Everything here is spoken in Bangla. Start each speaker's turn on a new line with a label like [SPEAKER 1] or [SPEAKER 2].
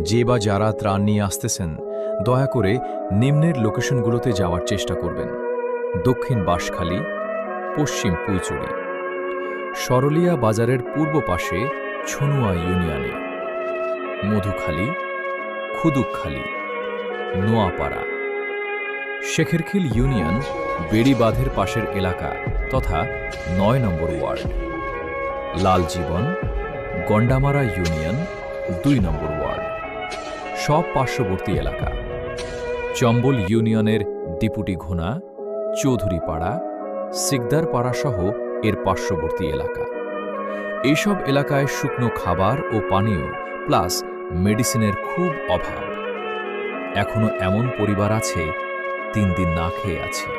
[SPEAKER 1] যে বা যারা ত্রাণ নিয়ে আসতেছেন দয়া করে নিম্নের লোকেশনগুলোতে যাওয়ার চেষ্টা করবেন: দক্ষিণ বাঁশখালী, পশ্চিম পুইচুড়ি, সরলিয়া বাজারের পূর্ব পাশে ছনুয়া ইউনিয়নে, মধুখালী, খুদুকখালী, নোয়াপাড়া, শেখেরখিল ইউনিয়ন বেড়িবাঁধের পাশের এলাকা তথা ৯ নম্বর ওয়ার্ড, লালজীবন, গন্ডামারা ইউনিয়ন ২ নম্বর ওয়ার্ড, সব পার্শ্ববর্তী এলাকা, চম্বল ইউনিয়নের ডিপুটি ঘোনা, চৌধুরীপাড়া, সিকদারপাড়া সহ এর পার্শ্ববর্তী এলাকা। এইসব এলাকায় শুকনো খাবার ও পানীয় প্লাস মেডিসিনের খুব অভাব। এখনো এমন পরিবার আছে ৩ দিন না খেয়ে আছে।